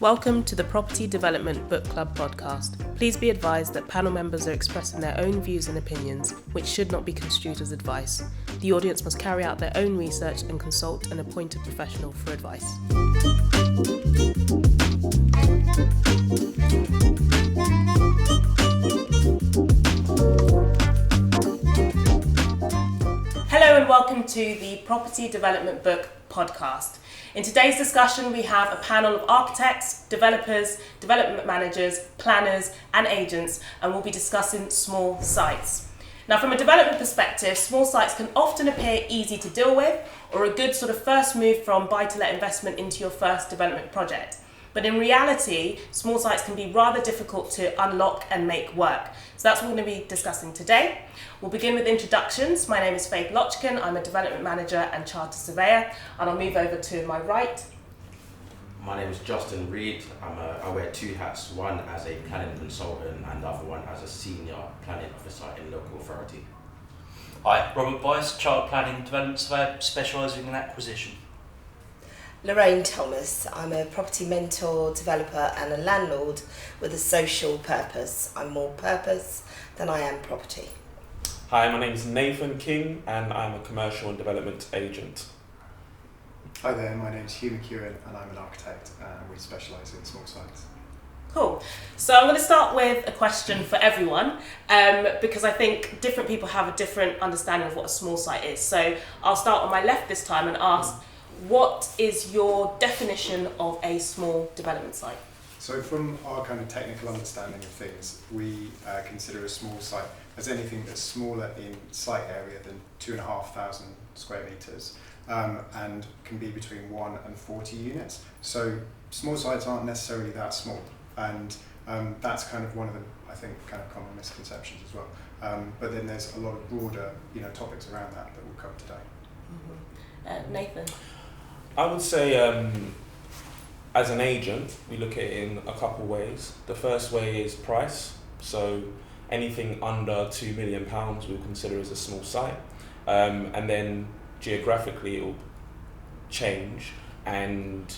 Welcome to the Property Development Book Club podcast. Please be advised that panel members are expressing their own views and opinions, which should not be construed as advice. The audience must carry out their own research and consult an appointed professional for advice. Hello and welcome to the Property Development Book podcast. In today's discussion, we have a panel of architects, developers, development managers, planners, and agents, and we'll be discussing small sites. Now, from a development perspective, small sites can often appear easy to deal with, or a good sort of first move from buy-to-let investment into your first development project. But in reality, small sites can be rather difficult to unlock and make work. So that's what we're going to be discussing today. We'll begin with introductions. My name is LOCKEN. I'm a development manager and chartered surveyor. And I'll move over to my right. My name is REID. I wear two hats, one as a planning consultant and the other one as a senior planning officer in local authority. Hi, Robert Bice, chartered planning development surveyor specialising in acquisition. Lorraine Thomas. I'm a property mentor, developer and a landlord with a social purpose. I'm more purpose than I am property. Hi, my name is Nathan King and I'm a commercial and development agent. Hi there, my name is HUGH and I'm an architect and we specialise in small sites. Cool. So I'm going to start with a question for everyone because I think different people have a different understanding of what a small site is. So I'll start on my left this time and ask, what is your definition of a small development site? So from our kind of technical understanding of things, we consider a small site as anything that's smaller in site area than 2,500 square metres and can be between 1 and 40 units. So small sites aren't necessarily that small, and that's kind of one of the, I think, kind of common misconceptions as well. But then there's a lot of broader, topics around that we'll cover today. Mm-hmm. Nathan? I would say as an agent, we look at it in a couple ways. The first way is price. So anything under £2 million we'll consider as a small site. And then geographically it will change, and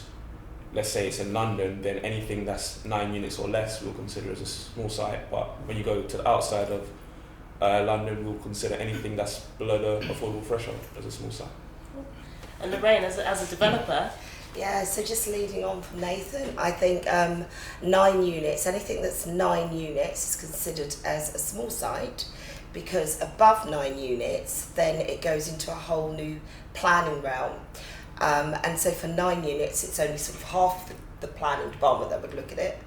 let's say it's in London, then anything that's 9 units or less we'll consider as a small site. But when you go to the outside of London, we'll consider anything that's below the affordable threshold as a small site. And Lorraine, as a developer? Yeah, so just leading on from Nathan, I think 9 units, anything that's 9 units is considered as a small site, because above 9 units, then it goes into a whole new planning realm. And so for 9 units, it's only sort of half the planning department that would look at it.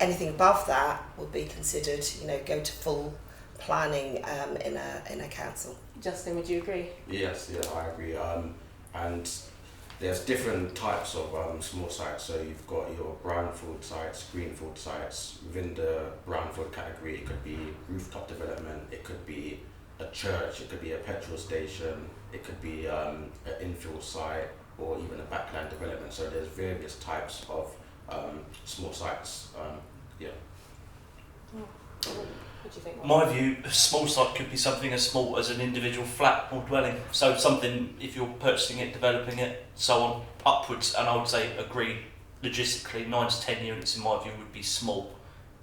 Anything above that would be considered, go to full planning in a council. Justin, would you agree? Yes, I agree. And there's different types of small sites. So you've got your brownfield sites, greenfield sites. Within the brownfield category, it could be rooftop development, it could be a church, it could be a petrol station, it could be an infill site, or even a backland development. So there's various types of small sites. What do you think? My view, a small site could be something as small as an individual flat or dwelling. So something, if you're purchasing it, developing it, so on, upwards, and I would say agree logistically, 9 to 10 units in my view would be small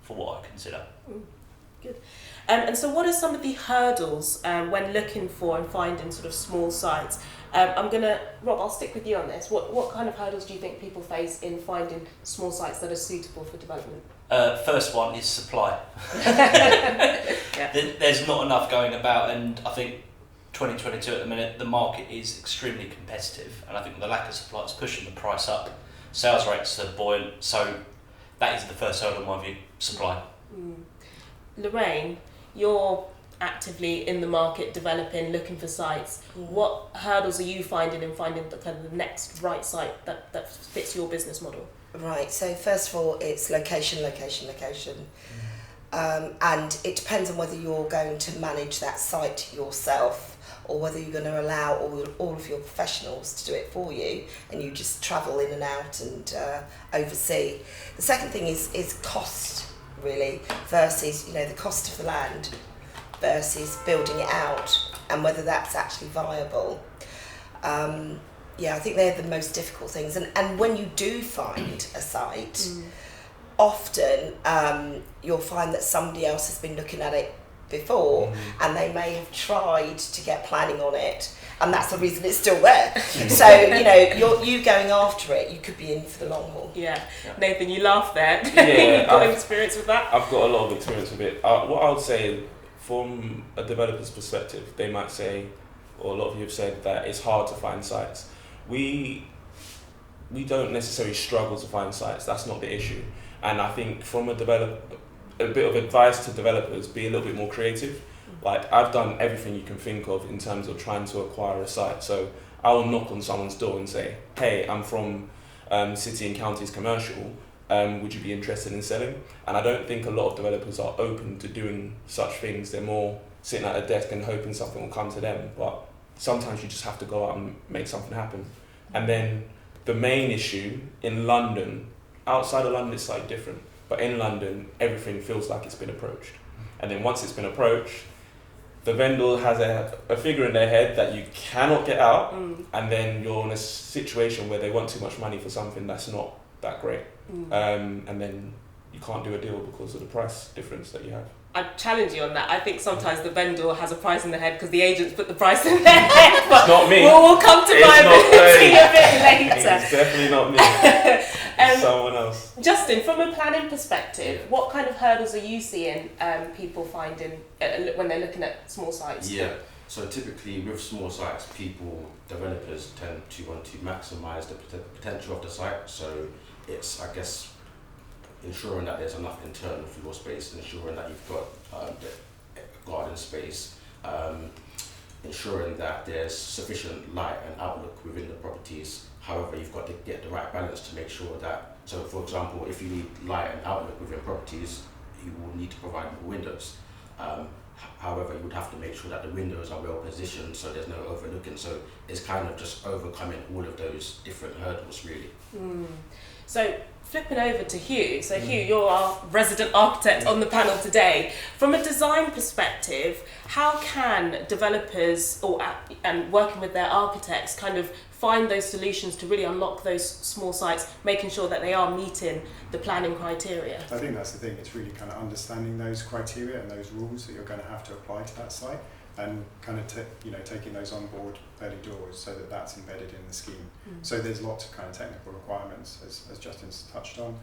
for what I consider. Good. And so what are some of the hurdles when looking for and finding sort of small sites? Rob, I'll stick with you on this. What kind of hurdles do you think people face in finding small sites that are suitable for development? First one is supply. Yeah. There's not enough going about, and I think 2022 at the minute, the market is extremely competitive, and I think the lack of supply is pushing the price up. Sales rates are buoyant, so that is the first hurdle in my view, supply. Lorraine, you're actively in the market, developing, looking for sites. What hurdles are you finding in finding the kind of the next right site that fits your business model? Right, so first of all, it's location. And it depends on whether you're going to manage that site yourself or whether you're going to allow all of your professionals to do it for you and you just travel in and out and oversee. The second thing is cost, really, versus the cost of the land versus building it out and whether that's actually viable. Yeah, I think they're the most difficult things. And when you do find a site, often you'll find that somebody else has been looking at it before, and they may have tried to get planning on it, and that's the reason it's still there. So, you know, you going after it, you could be in for the long haul. Yeah. Nathan, you laugh there. Yeah, You've got experience with that? I've got a lot of experience with it. What I would say, from a developer's perspective, they might say, or a lot of you have said, that it's hard to find sites. We don't necessarily struggle to find sites. That's not the issue. And I think from a bit of advice to developers, be a little bit more creative. Like, I've done everything you can think of in terms of trying to acquire a site. So I'll knock on someone's door and say, hey, I'm from City and Counties Commercial. Would you be interested in selling? And I don't think a lot of developers are open to doing such things. They're more sitting at a desk and hoping something will come to them. But sometimes you just have to go out and make something happen. And then the main issue in London, outside of London it's slightly different, but in London everything feels like it's been approached. And then once it's been approached, the vendor has a figure in their head that you cannot get out, and then you're in a situation where they want too much money for something that's not that great. And then you can't do a deal because of the price difference that you have. I challenge you on that. I think sometimes the vendor has a price in their head because the agents put the price in their head. But it's not me. We'll come to viability a bit later. It's definitely not me. It's someone else. Justin, from a planning perspective, what kind of hurdles are you seeing people finding when they're looking at small sites? Yeah, so typically with small sites, developers tend to want to maximise the potential of the site. So it's, I guess, ensuring that there's enough internal floor space, ensuring that you've got the garden space, ensuring that there's sufficient light and outlook within the properties. However, you've got to get the right balance to make sure that, so for example, if you need light and outlook within properties, you will need to provide more windows. However, you would have to make sure that the windows are well positioned so there's no overlooking. So it's kind of just overcoming all of those different hurdles, really. So flipping over to Hugh. So Hugh, you're our resident architect on the panel today. From a design perspective, how can developers and working with their architects kind of find those solutions to really unlock those small sites, making sure that they are meeting the planning criteria? I think that's the thing. It's really kind of understanding those criteria and those rules that you're going to have to apply to that site, and kind of taking those on board early doors so that that's embedded in the scheme. So there's lots of kind of technical requirements, as Justin's touched on.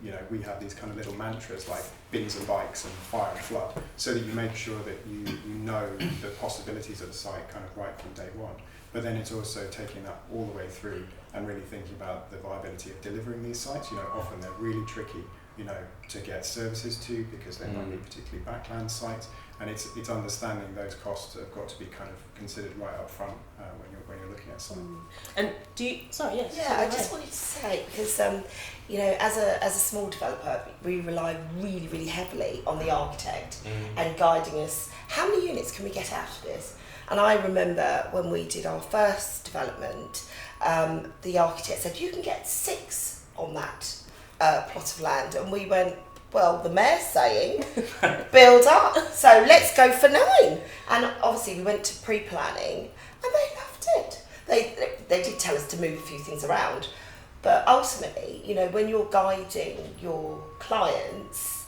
You know, we have these kind of little mantras like bins and bikes and fire and flood, so that you make sure that you know the possibilities of the site kind of right from day one. But then it's also taking that all the way through and really thinking about the viability of delivering these sites. You know, often they're really tricky, you know, to get services to because they might be particularly backland sites. And it's understanding those costs have got to be kind of considered right up front when you're looking at something. And do you? Sorry, yes. Yeah, I just wanted to say, because you know, as a small developer, we rely really, really heavily on the architect and guiding us. How many units can we get out of this? And I remember when we did our first development, the architect said you can get 6 on that plot of land, and we went, well, the mayor's saying build up, so let's go for 9. And obviously we went to pre-planning and they loved it. They did tell us to move a few things around, but ultimately, you know, when you're guiding your clients,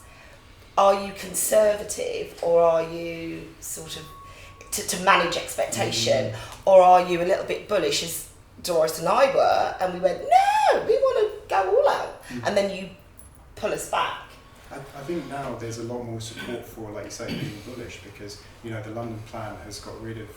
are you conservative or are you sort of to manage expectation, or are you a little bit bullish as Doris and I were, and we went, no, we want to go all out, and then you pull us back? I think now there's a lot more support for, like you say, being bullish, because, you know, the London plan has got rid of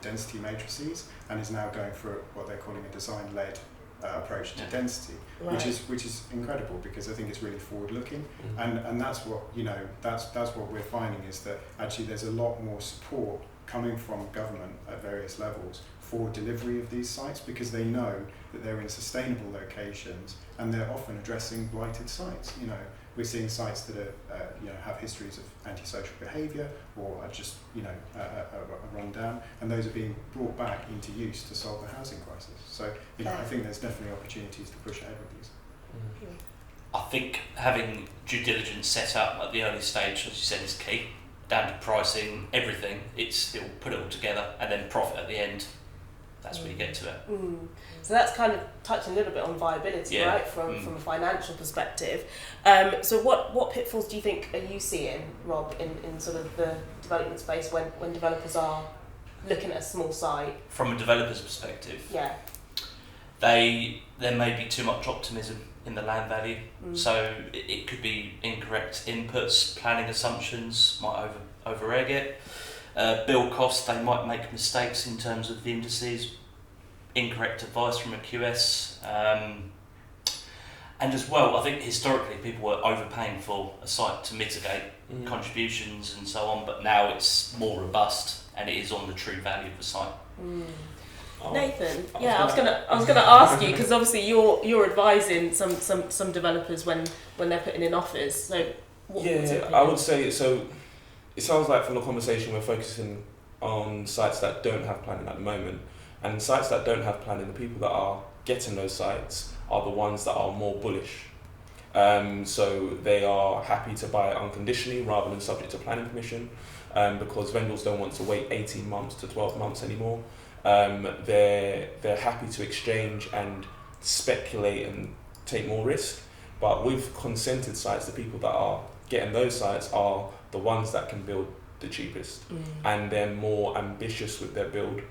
density matrices and is now going for what they're calling a design-led approach to density, right. which is incredible, because I think it's really forward-looking, and that's what, you know, that's what we're finding, is that actually there's a lot more support coming from government at various levels for delivery of these sites, because they know that they're in sustainable locations and they're often addressing blighted sites. You know, we're seeing sites that are, you know, have histories of antisocial behaviour or are just, you know, a run down, and those are being brought back into use to solve the housing crisis. So, you know, I think there's definitely opportunities to push ahead with these. I think having due diligence set up at the early stage, as you said, is key. Down to pricing, everything. It's still put it all together and then profit at the end. that's where you get to it. So that's kind of touching a little bit on viability, Yeah. right, from a financial perspective. So what pitfalls do you think are you seeing, Rob, in sort of the development space when developers are looking at a small site? From a developer's perspective, Yeah. there may be too much optimism in the land value, so it could be incorrect inputs, planning assumptions might over-egg it. Build costs, they might make mistakes in terms of the indices, incorrect advice from a QS, and as well, I think historically people were overpaying for a site to mitigate contributions and so on, but now it's more robust and it is on the true value of the site. Nathan, I was gonna ask you, because obviously you're advising some developers when they're putting in offers. So what's your opinion? I would say so. It sounds like from the conversation we're focusing on sites that don't have planning at the moment, and sites that don't have planning, the people that are getting those sites are the ones that are more bullish. So they are happy to buy it unconditionally rather than subject to planning permission, because vendors don't want to wait 18 months to 12 months anymore. They're happy to exchange and speculate and take more risk. But with consented sites, the people that are getting those sites are the ones that can build the cheapest, and they're more ambitious with their build,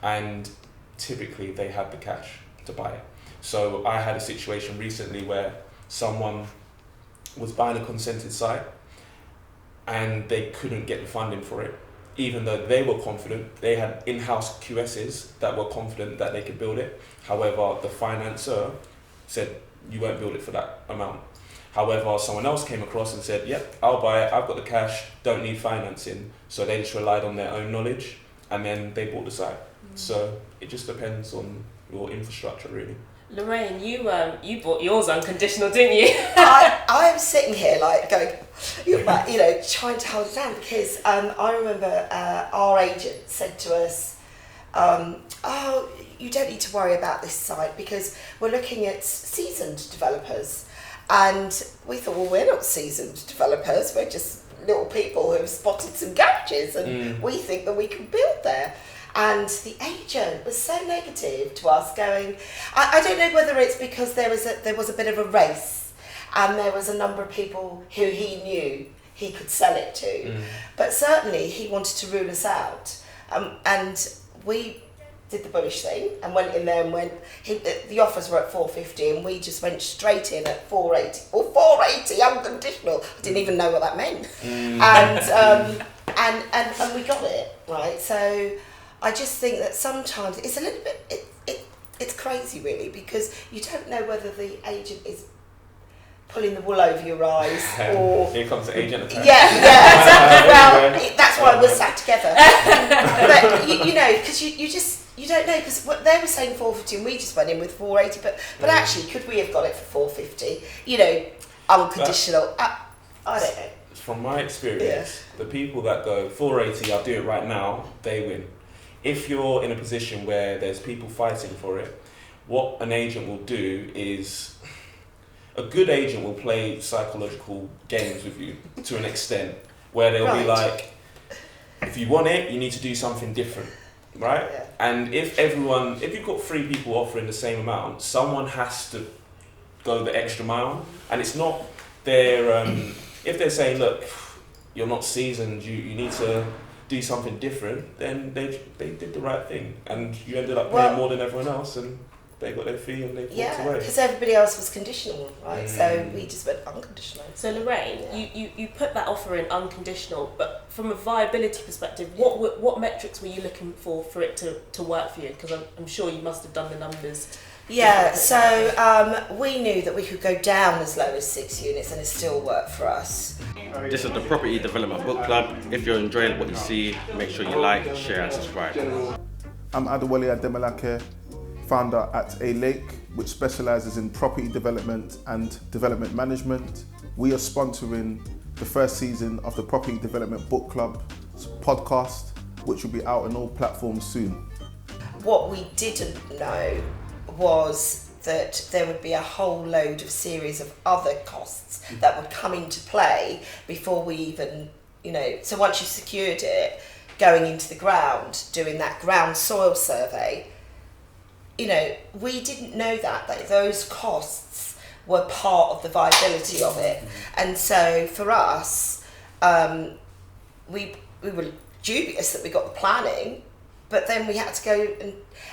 and typically they have the cash to buy it. So I had a situation recently where someone was buying a consented site and they couldn't get the funding for it, even though they were confident. They had in-house QSs that were confident that they could build it. However, the financer said, you won't build it for that amount. However, someone else came across and said, yep, I'll buy it, I've got the cash, don't need financing. So they just relied on their own knowledge, and then they bought the site. So it just depends on your infrastructure, really. Lorraine, you bought yours unconditional, didn't you? I am sitting here like going, trying to hold it down, because I remember our agent said to us, oh, you don't need to worry about this site because we're looking at seasoned developers. And we thought, well, we're not seasoned developers, we're just little people who have spotted some garages and we think that we can build there. And the agent was so negative to us, going, I don't know whether it's because there was a bit of a race and there was a number of people who he knew he could sell it to, but certainly he wanted to rule us out. And we did the bullish thing and went in there and the offers were at 450 and we just went straight in at 480 or 480 unconditional. I didn't even know what that meant. And we got it, right? So I just think that sometimes it's a little bit, it's crazy really, because you don't know whether the agent is pulling the wool over your eyes or... Here comes the agent attack. Yeah, exactly. Well, that's why we're sat together. But, because you don't know, because they were saying 450 and we just went in with 480, but actually, could we have got it for 450? Unconditional. I don't know. From my experience, the people that go 480, I'll do it right now, they win. If you're in a position where there's people fighting for it, what an agent will do is, a good agent will play psychological games with you to an extent, where they'll be like, if you want it, you need to do something different, right? Yeah. And if you've got 3 people offering the same amount, someone has to go the extra mile. And it's not their, if they're saying, look, you're not seasoned, you need to do something different, then they did the right thing, and you ended up paying more than everyone else, and they got their fee and they walked away. Because everybody else was conditional, right? So we just went unconditional. So Lorraine, you put that offer in unconditional, but from a viability perspective, what metrics were you looking for it to work for you? Because I'm sure you must have done the numbers. Yeah, so we knew that we could go down as low as 6 units and it still worked for us. This is the Property Development Book Club. If you're enjoying what you see, make sure you like, share and subscribe. I'm Adewale Ademalake, founder at A Lake, which specialises in property development and development management. We are sponsoring the first season of the Property Development Book Club podcast, which will be out on all platforms soon. What we didn't know was that there would be a whole load of series of other costs that would come into play before we even, so once you secured it, going into the ground, doing that ground soil survey, you know, we didn't know that those costs were part of the viability of it. And so for us, we were dubious that we got the planning, but then we had to go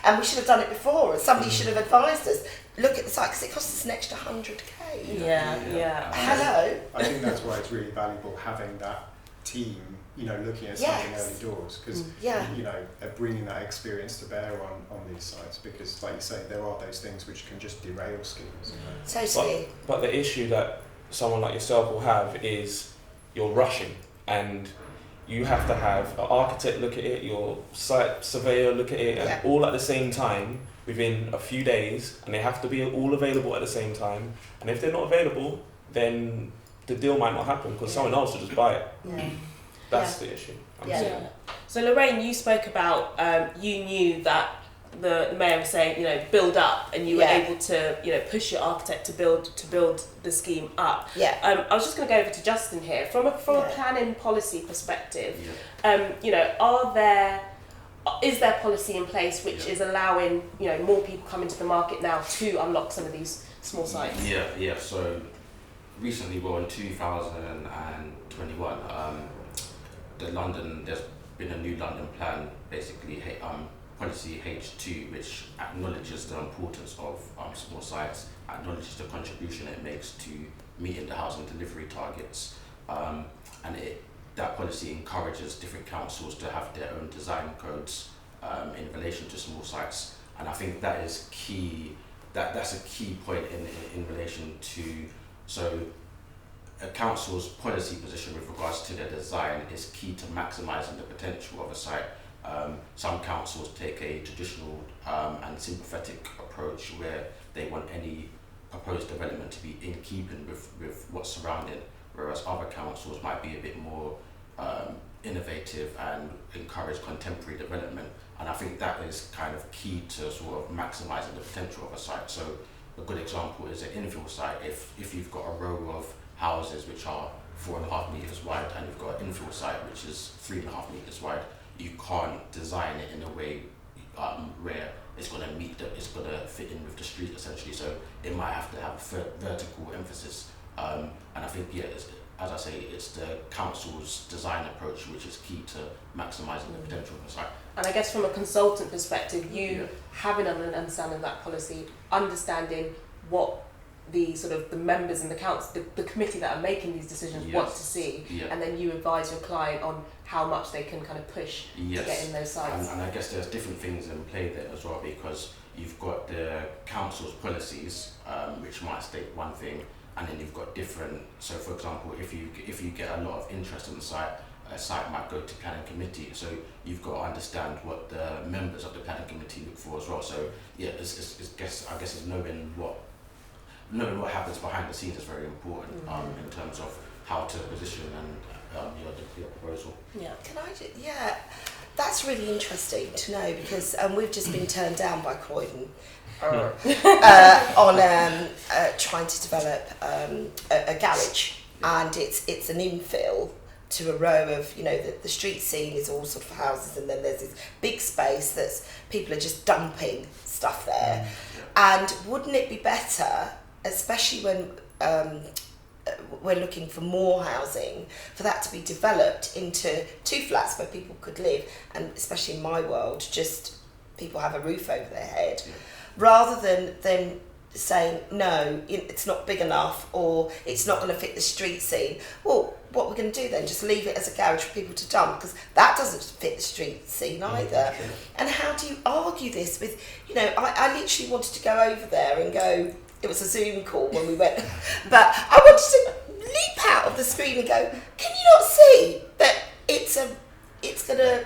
and we should have done it before, and somebody should have advised us, look at the site, because it costs us an extra 100k. Yeah. Hello. I think that's why it's really valuable having that team, you know, looking at something Yes. early doors, because you know, they're bringing that experience to bear on these sites, because like you say, there are those things which can just derail schemes. Totally. But the issue that someone like yourself will have is you're rushing, and you have to have an architect look at it, your site surveyor look at it, and all at the same time within a few days, and they have to be all available at the same time. And if they're not available, then the deal might not happen because someone else will just buy it. That's the issue. I'm saying. So Lorraine, you spoke about you knew that the mayor was saying, you know, build up, and you were able to, you know, push your architect to build the scheme up. I was just going to go over to Justin here from a planning policy perspective. You know, is there policy in place which is allowing, you know, more people coming to the market now to unlock some of these small sites? So recently, well, in 2021, there's been a new London plan, basically policy H2, which acknowledges the importance of small sites, acknowledges the contribution it makes to meeting the housing delivery targets, and that policy encourages different councils to have their own design codes in relation to small sites. And I think that is key. That's a key point in relation to, so a council's policy position with regards to their design is key to maximising the potential of a site. Some councils take a traditional and sympathetic approach where they want any proposed development to be in keeping with what's surrounding, whereas other councils might be a bit more innovative and encourage contemporary development. And I think that is kind of key to sort of maximising the potential of a site. So a good example is an infill site. If you've got a row of houses which are 4.5 metres wide and you've got an infill site which is 3.5 metres wide, you can't design it in a way where it's going to fit in with the street essentially. So it might have to have a vertical emphasis. And I think, as I say, it's the council's design approach which is key to maximising the potential of the site. And I guess from a consultant perspective, you having an understanding of that policy, understanding what the sort of the members in the council, the committee that are making these decisions want to see, and then you advise your client on how much they can kind of push to get in those sites. And I guess there's different things in play there as well, because you've got the council's policies, which might state one thing, and then you've got different. So, for example, if you get a lot of interest in the site, a site might go to planning committee. So you've got to understand what the members of the planning committee look for as well. So I guess it's knowing what happens behind the scenes is very important in terms of how to position and your proposal. That's really interesting to know, because we've just been turned down by Croydon on trying to develop a garage, and it's an infill to a row of, you know, the street scene is all sort of houses, and then there's this big space that's people are just dumping stuff there. And wouldn't it be better, especially when we're looking for more housing, for that to be developed into 2 flats where people could live, and especially in my world, just people have a roof over their head, rather than saying, no, it's not big enough, or it's not going to fit the street scene. Well, what we're going to do then, just leave it as a garage for people to dump, because that doesn't fit the street scene either. And how do you argue this with, you know, I literally wanted to go over there and go, it was a Zoom call when we went, but I wanted to leap out of the screen and go, can you not see that it's going to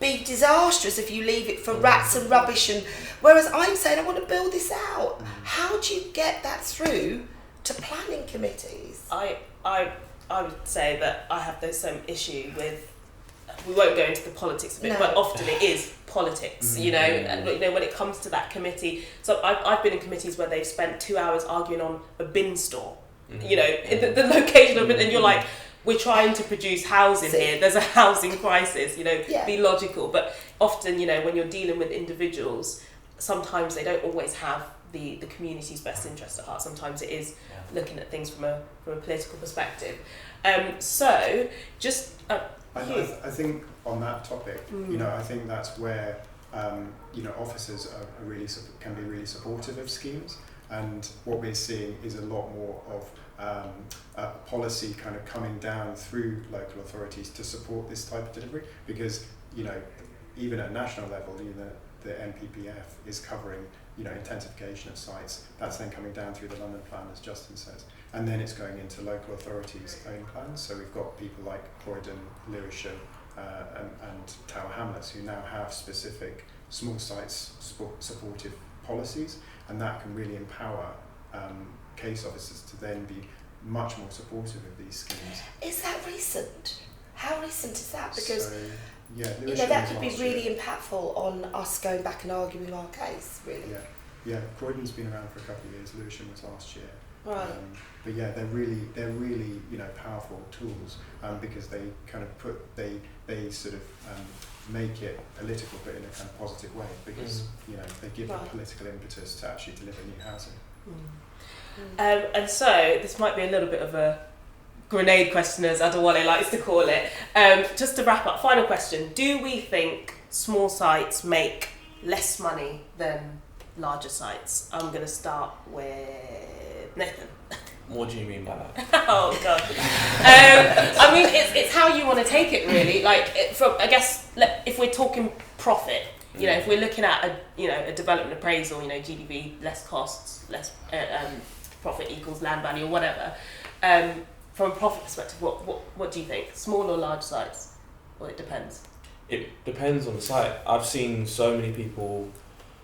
be disastrous if you leave it for rats and rubbish? And whereas I'm saying I want to build this out. How do you get that through to planning committees? I would say that I have the same issue with, we won't go into the politics of it, but often it is politics, you know, and, you know, when it comes to that committee. So I've been in committees where they've spent 2 hours arguing on a bin store, you know, the location of it, and you're like, we're trying to produce housing here, there's a housing crisis, you know, be logical. But often, you know, when you're dealing with individuals, sometimes they don't always have the community's best interest at heart. Sometimes it is looking at things from a political perspective. So just I think on that topic, I think that's where officers are really can be really supportive of schemes, and what we're seeing is a lot more of policy kind of coming down through local authorities to support this type of delivery, because even at national level, the NPPF is covering intensification of sites. That's then coming down through the London plan, as Justin says, and then it's going into local authorities' own plans. So we've got people like Croydon, Lewisham, and Tower Hamlets who now have specific small sites supportive policies, and that can really empower case officers to then be much more supportive of these schemes. Is that recent? How recent is that? Because Lewisham that could be was last really year. impactful on us going back and arguing our case, really. Yeah, Croydon's been around for a couple of years. Lewisham was last year. Right. But they're really powerful tools, because they kind of they sort of make it political, but in a kind of positive way, because they give a political impetus to actually deliver new housing. And so this might be a little bit of a grenade question, as Adewale likes to call it. Just to wrap up, final question: do we think small sites make less money than larger sites? I'm going to start with Nathan. What do you mean by that? Oh God. I mean, it's how you want to take it, really. I guess if we're talking profit, if we're looking at a development appraisal, GDV less costs, less profit equals land value or whatever. From a profit perspective, what do you think? Small or large sites? Well, it depends. It depends on the site. I've seen so many people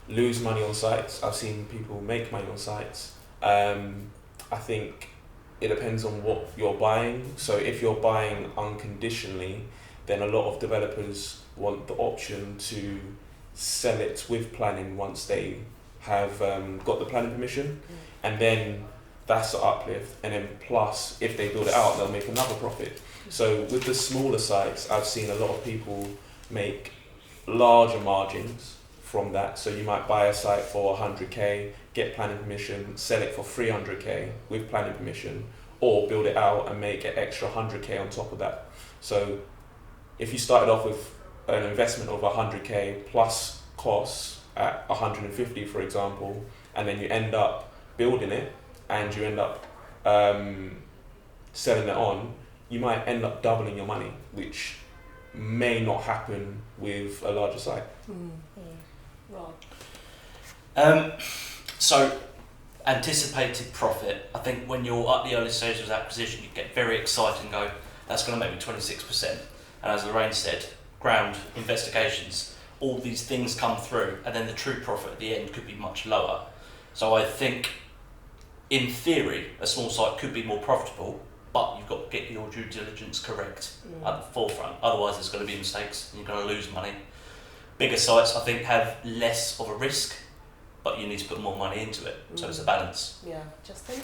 lose money on sites. I've seen people make money on sites. I think it depends on what you're buying. So if you're buying unconditionally, then a lot of developers want the option to sell it with planning once they have got the planning permission, and then that's the uplift, and then plus if they build it out, they'll make another profit. So with the smaller sites, I've seen a lot of people make larger margins from that. So you might buy a site for 100k, get planning permission, sell it for 300k with planning permission, or build it out and make an extra 100k on top of that. So if you started off with an investment of 100k plus costs at 150, for example, and then you end up building it and you end up selling it on, you might end up doubling your money, which may not happen with a larger site. Right. So, anticipated profit. I think when you're at the early stages of acquisition, you get very excited and go, that's going to make me 26%. And as Lorraine said, ground investigations, all these things come through, and then the true profit at the end could be much lower. So I think, in theory, a small site could be more profitable, but you've got to get your due diligence correct at the forefront. Otherwise, there's going to be mistakes and you're going to lose money. Bigger sites, I think, have less of a risk, but you need to put more money into it. So it's a balance. Yeah. Justin?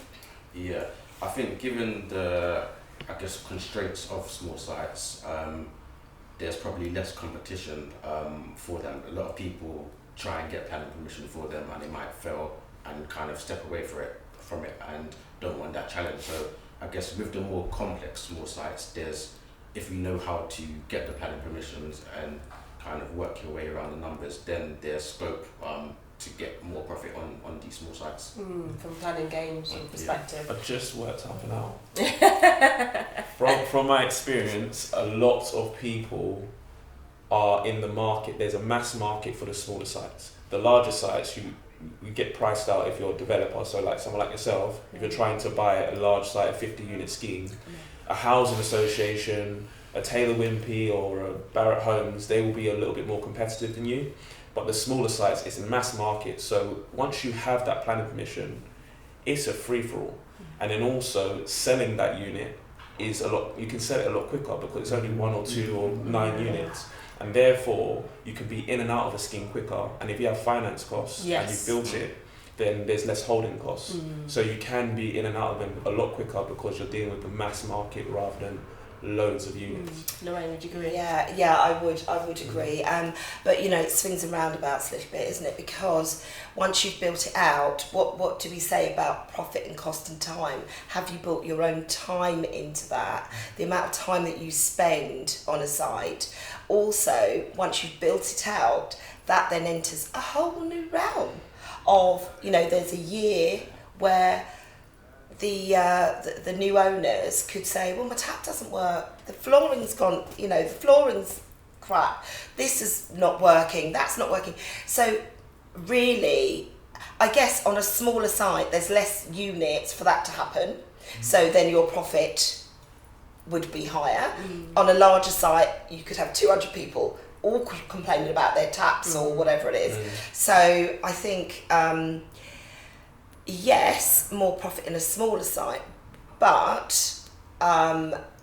Yeah, I think given the constraints of small sites, there's probably less competition for them. A lot of people try and get planning permission for them, and they might fail and kind of step away from it and don't want that challenge. So I guess with the more complex small sites, if you know how to get the planning permissions and kind of work your way around the numbers, then there's scope to get more profit on these small sites. From planning games perspective. I just worked something out. From my experience, a lot of people are in the market. There's a mass market for the smaller sites. The larger sites, you get priced out if you're a developer. So like someone like yourself, if you're trying to buy a large site, a 50-unit scheme, a housing association, a Taylor Wimpey or a Barratt Homes, they will be a little bit more competitive than you. But the smaller sites, it's a mass market. So once you have that planning permission, it's a free-for-all. And then also selling that unit is you can sell it a lot quicker because it's only 1 or 2 or 9 units. And therefore, you can be in and out of a scheme quicker. And if you have finance costs and you've built it, then there's less holding costs. So you can be in and out of them a lot quicker because you're dealing with the mass market rather than loads of units. Lorraine, would you agree? Yeah, I would agree. But it swings and roundabouts a little bit, isn't it? Because once you've built it out, what do we say about profit and cost and time? Have you built your own time into that? The amount of time that you spend on a site. Also, once you've built it out, that then enters a whole new realm of, there's a year where the new owners could say, well, my tap doesn't work, the flooring's gone, the flooring's crap, this is not working, that's not working. So really, I guess on a smaller site, there's less units for that to happen. So then your profit would be higher. On a larger site, you could have 200 people all complaining about their taps or whatever it is. So I think, yes, more profit in a smaller site, but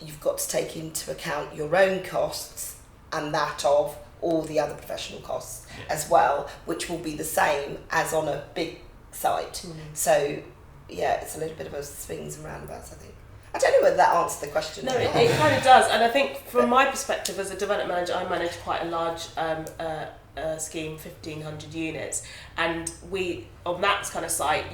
you've got to take into account your own costs and that of all the other professional costs as well, which will be the same as on a big site. So yeah, it's a little bit of a swings and roundabouts, I think. I don't know whether that answered the question. No, it kind of does. And I think from my perspective as a development manager, I manage quite a large scheme, 1,500 units. And on that kind of site,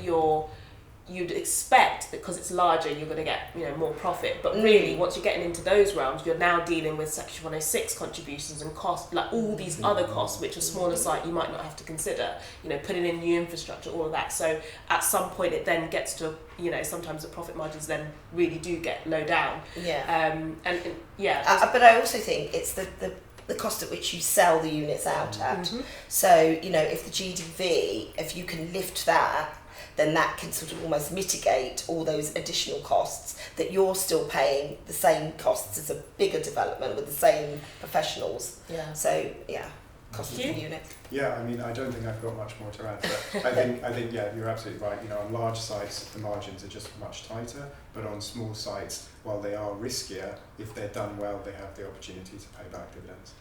you'd expect that because it's larger, you're going to get more profit. But really, once you're getting into those realms, you're now dealing with Section 106 contributions and costs, like all these other costs, which a smaller site you might not have to consider. Putting in new infrastructure, all of that. So at some point, it then gets to sometimes the profit margins then really do get low down. But I also think it's the cost at which you sell the units out at. So if the GDV, if you can lift that, then that can sort of almost mitigate all those additional costs that you're still paying the same costs as a bigger development with the same professionals. So cost of the unit. Yeah, I mean, I don't think I've got much more to add. But I think you're absolutely right. On large sites, the margins are just much tighter. But on small sites, while they are riskier, if they're done well, they have the opportunity to pay back dividends.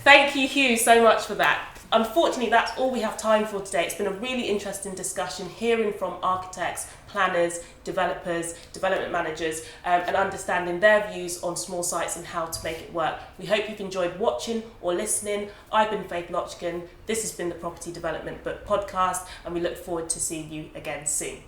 Thank you, Hugh, so much for that. Unfortunately, that's all we have time for today. It's been a really interesting discussion, hearing from architects, planners, developers, development managers, and understanding their views on small sites and how to make it work. We hope you've enjoyed watching or listening. I've been Faith LOCKEN. This has been the Property Development Book Podcast, and we look forward to seeing you again soon.